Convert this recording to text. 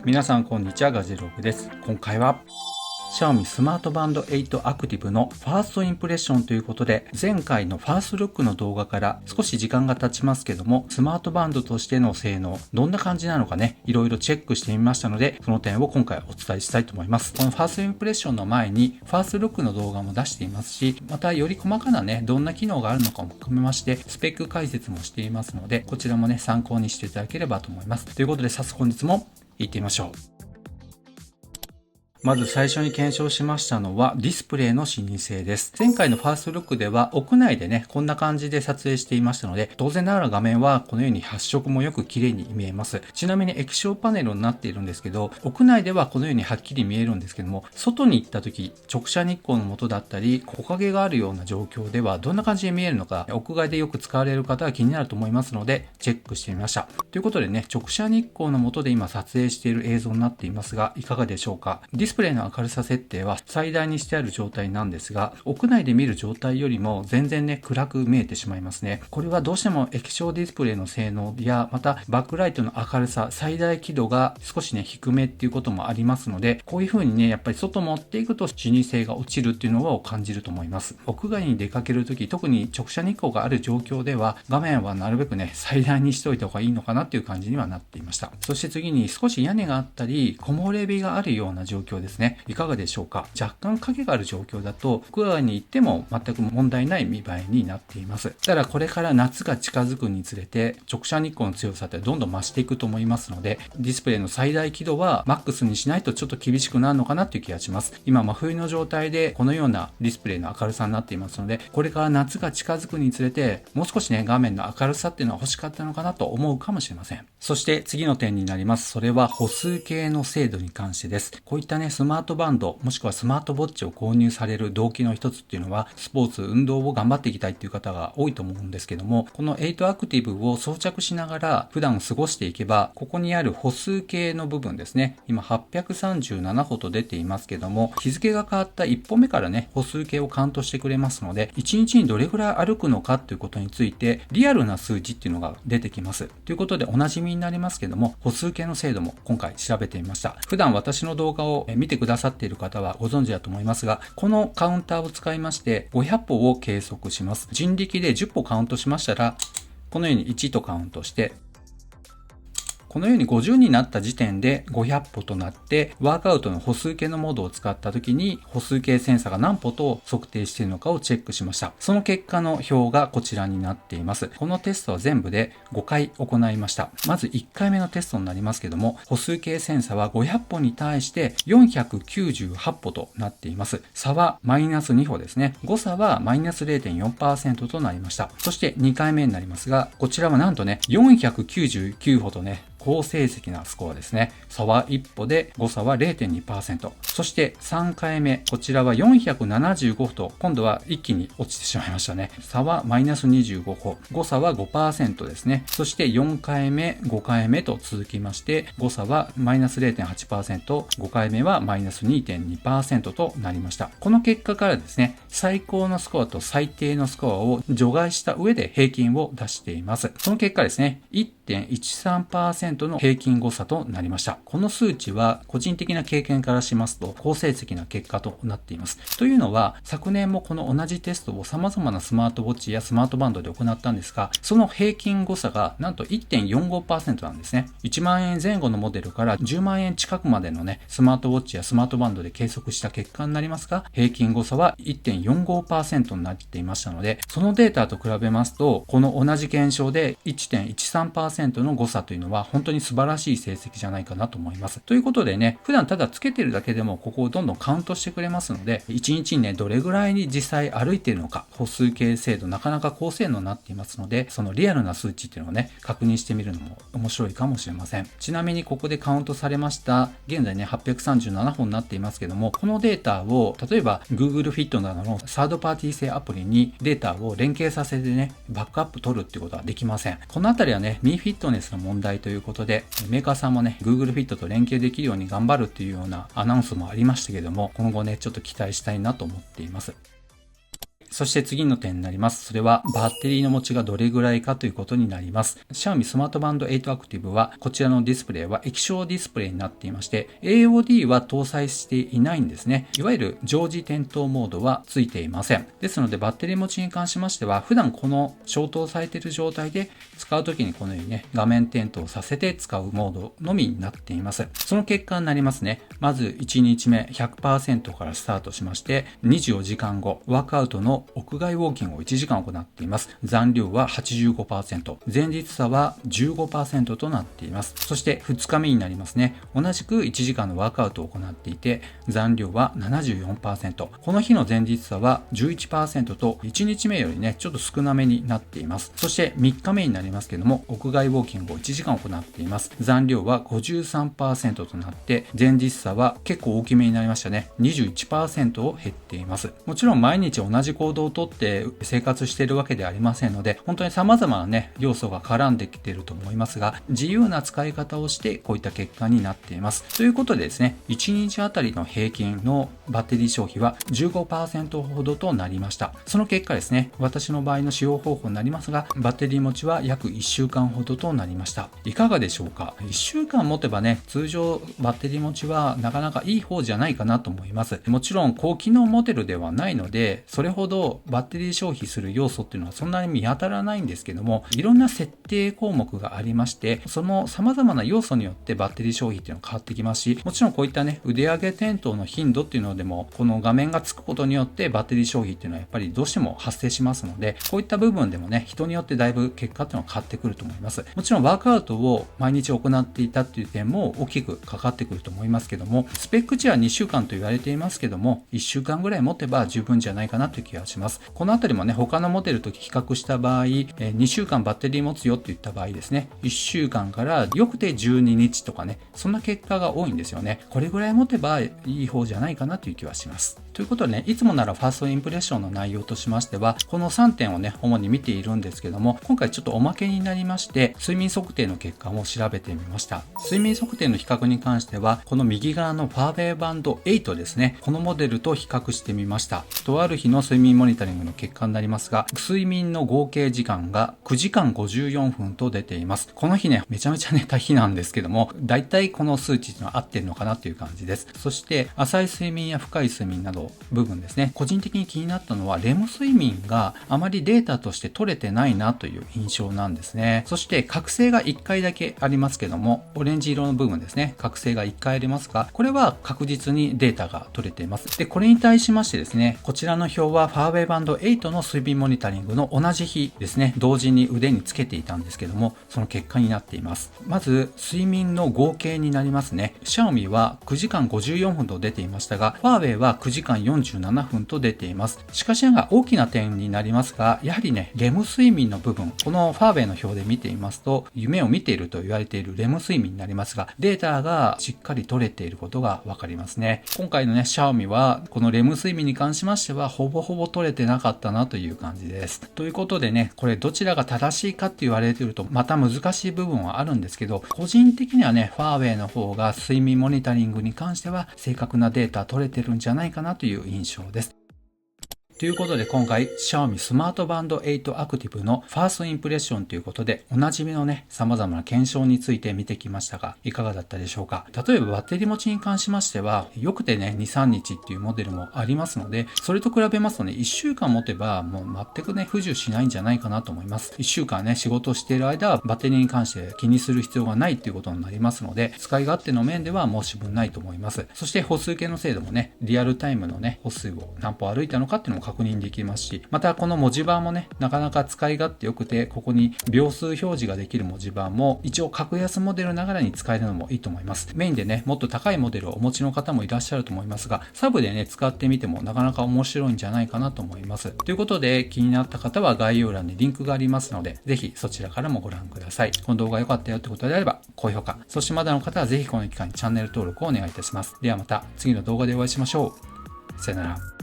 皆さんこんにちは、ガジェログです。今回はXiaomi スマートバンド8アクティブのファーストインプレッションということで、前回のファーストルックの動画から少し時間が経ちますけども、スマートバンドとしての性能、どんな感じなのかね、いろいろチェックしてみましたので、その点を今回お伝えしたいと思います。このファーストインプレッションの前に、ファーストルックの動画も出していますし、またより細かなね、どんな機能があるのかも含めまして、スペック解説もしていますので、こちらもね、参考にしていただければと思います。ということで、早速本日も行ってみましょう。まず最初に検証しましたのはディスプレイの視認性です。前回のファーストルックでは屋内でね、こんな感じで撮影していましたので、当然ながら画面はこのように発色もよく綺麗に見えます。ちなみに液晶パネルになっているんですけど、屋内ではこのようにはっきり見えるんですけども、外に行った時、直射日光の下だったり、木陰があるような状況ではどんな感じで見えるのか、屋外でよく使われる方は気になると思いますので、チェックしてみました。ということでね、直射日光の下で今撮影している映像になっていますが、いかがでしょうか。ディスプレイの明るさ設定は最大にしてある状態なんですが、屋内で見る状態よりも全然ね、暗く見えてしまいますね。これはどうしても液晶ディスプレイの性能や、またバックライトの明るさ、最大輝度が少しね、低めっていうこともありますので、こういう風にね、やっぱり外持っていくと視認性が落ちるっていうのを感じると思います。屋外に出かけるとき、特に直射日光がある状況では、画面はなるべくね、最大にしておいた方がいいのかなっていう感じにはなっていました。そして次に少し屋根があったり、木漏れ日があるような状況ですね。いかがでしょうか。若干影がある状況だと屋外に行っても全く問題ない見栄えになっています。ただこれから夏が近づくにつれて直射日光の強さってどんどん増していくと思いますので、ディスプレイの最大輝度はマックスにしないとちょっと厳しくなるのかなという気がします。今真冬の状態でこのようなディスプレイの明るさになっていますので、これから夏が近づくにつれてもう少しね、画面の明るさっていうのは欲しかったのかなと思うかもしれません。そして次の点になります。それは歩数計の精度に関してです。こういったね、スマートバンドもしくはスマートウォッチを購入される動機の一つっていうのは、スポーツ、運動を頑張っていきたいっていう方が多いと思うんですけども、この8アクティブを装着しながら普段過ごしていけば、ここにある歩数計の部分ですね、今837歩と出ていますけども、日付が変わった1歩目からね、歩数計をカウントしてくれますので、1日にどれぐらい歩くのかということについて、リアルな数字っていうのが出てきます。ということでおなじみになりますけども、歩数計の精度も今回調べてみました。普段私の動画を見てくださっている方はご存知だと思いますが、このカウンターを使いまして500歩を計測します。人力で10歩カウントしましたら、このように1とカウントして、このように50になった時点で500歩となって、ワークアウトの歩数計のモードを使った時に歩数計センサーが何歩と測定しているのかをチェックしました。その結果の表がこちらになっています。このテストは全部で5回行いました。まず1回目のテストになりますけども、歩数計センサーは500歩に対して498歩となっています。差はマイナス2歩ですね。誤差はマイナス 0.4% となりました。そして2回目になりますが、こちらはなんとね、499歩とね、好成績なスコアですね。差は1歩で誤差は 0.2%。そして3回目、こちらは475歩と今度は一気に落ちてしまいましたね。差はマイナス25歩。誤差は 5% ですね。そして4回目、5回目と続きまして、誤差はマイナス 0.8%、5回目はマイナス 2.2% となりました。この結果からですね、最高のスコアと最低のスコアを除外した上で平均を出しています。その結果ですね、1.13% の平均誤差となりました。この数値は個人的な経験からしますと好成績な結果となっています。というのは、昨年もこの同じテストを様々なスマートウォッチやスマートバンドで行ったんですが、その平均誤差がなんと 1.45% なんですね。1万円前後のモデルから10万円近くまでのね、スマートウォッチやスマートバンドで計測した結果になりますが、平均誤差は 1.45% になっていましたので、そのデータと比べますと、この同じ検証で 1.13% の誤差というのは本当に素晴らしい成績じゃないかなと思います。ということでね、普段ただつけてるだけでもここをどんどんカウントしてくれますので、1日にね、どれぐらいに実際歩いているのか、歩数計精度なかなか高性能になっていますので、そのリアルな数値っていうのをね、確認してみるのも面白いかもしれません。ちなみにここでカウントされました、現在ね、837本になっていますけども、このデータを例えば Google Fit などのサードパーティー製アプリにデータを連携させてね、バックアップ取るっていうことはできません。このあたりはね、ミーフィットネスの問題ということで、メーカーさんもね、Google Fit と連携できるように頑張るっていうようなアナウンスもありましたけども、今後ね、ちょっと期待したいなと思っています。そして次の点になります。それはバッテリーの持ちがどれぐらいかということになります。Xiaomi スマートバンド8アクティブはこちらのディスプレイは液晶ディスプレイになっていまして AOD は搭載していないんですね。いわゆる常時点灯モードはついていません。ですのでバッテリー持ちに関しましては普段この消灯されている状態で使うときにこのようにね画面点灯させて使うモードのみになっています。その結果になりますね。まず1日目 100% からスタートしまして24時間後ワークアウトの屋外ウォーキングを1時間行っています。残量は 85%、前日差は 15% となっています。そして2日目になりますね。同じく1時間のワークアウトを行っていて残量は 74%、この日の前日差は 11% と1日目よりねちょっと少なめになっています。そして3日目になりますけども屋外ウォーキングを1時間行っています。残量は 53% となって前日差は結構大きめになりましたね。21% を減っています。もちろん毎日同じ行動をとって生活しているわけではありませんので本当に様々なね要素が絡んできていると思いますが自由な使い方をしてこういった結果になっています。ということでですね1日あたりの平均のバッテリー消費は 15% ほどとなりました。その結果ですね私の場合の使用方法になりますがバッテリー持ちは約1週間ほどとなりました。いかがでしょうか。1週間持てばね通常バッテリー持ちはなかなかいい方じゃないかなと思います。もちろん高機能モデルではないのでそれほどバッテリー消費する要素っていうのはそんなに見当たらないんですけどもいろんな設定項目がありましてその様々な要素によってバッテリー消費っていうのは変わってきますしもちろんこういったね腕上げ点灯の頻度っていうのでもこの画面がつくことによってバッテリー消費っていうのはやっぱりどうしても発生しますのでこういった部分でもね人によってだいぶ結果っていうのは変わってくると思います。もちろんワークアウトを毎日行っていたっていう点も大きくかかってくると思いますけどもスペック値は2週間と言われていますけども1週間ぐらい持てば十分じゃないかなという気がします。このあたりもね他のモデルと比較した場合2週間バッテリー持つよって言った場合ですね1週間からよくて12日とかねそんな結果が多いんですよね。これぐらい持てばいい方じゃないかなという気はします。ということでねいつもならファーストインプレッションの内容としましてはこの3点をね主に見ているんですけども今回ちょっとおまけになりまして睡眠測定の結果も調べてみました。睡眠測定の比較に関してはこの右側のファーウェイバンド8ですねこのモデルと比較してみました。とある日の睡眠モニタリングの結果になりますが睡眠の合計時間が9時間54分と出ています。この日ねめちゃめちゃ寝た日なんですけどもだいたいこの数値の合ってるのかなという感じです。そして浅い睡眠や深い睡眠など部分ですね個人的に気になったのはレム睡眠があまりデータとして取れてないなという印象なんですね。そして覚醒が1回だけありますけどもオレンジ色の部分ですね覚醒が1回ありますがこれは確実にデータが取れています。でこれに対しましてですねこちらの表はファーウェイバンド8の睡眠モニタリングの同じ日ですね同時に腕につけていたんですけどもその結果になっています。まず睡眠の合計になりますね。Xiaomi は9時間54分と出ていましたがファーウェイは9時間47分と出ています。しかしながら大きな点になりますがやはりねレム睡眠の部分このファーウェイの表で見ていますと夢を見ていると言われているレム睡眠になりますがデータがしっかり取れていることがわかりますね。今回のね Xiaomi はこのレム睡眠に関しましてはほぼほぼ取れてなかったなという感じです。ということでねこれどちらが正しいかって言われているとまた難しい部分はあるんですけど個人的にはねファーウェイの方が睡眠モニタリングに関しては正確なデータ取れてるんじゃないかなという印象です。ということで今回 Xiaomi スマートバンド8アクティブのファーストインプレッションということでおなじみのね様々な検証について見てきましたがいかがだったでしょうか。例えばバッテリー持ちに関しましてはよくてね 2,3 日っていうモデルもありますのでそれと比べますとね1週間持てばもう全くね不自由しないんじゃないかなと思います。1週間ね仕事をしている間はバッテリーに関して気にする必要がないっていうことになりますので使い勝手の面では申し分ないと思います。そして歩数計の精度もねリアルタイムのね歩数を何歩歩いたのかっていうのも確認できますしまたこの文字盤もねなかなか使い勝手良くてここに秒数表示ができる文字盤も一応格安モデルながらに使えるのもいいと思います。メインでねもっと高いモデルをお持ちの方もいらっしゃると思いますがサブでね使ってみてもなかなか面白いんじゃないかなと思います。ということで気になった方は概要欄にリンクがありますのでぜひそちらからもご覧ください。この動画良かったよってことであれば高評価そしてまだの方はぜひこの機会にチャンネル登録をお願いいたします。ではまた次の動画でお会いしましょう。さよなら。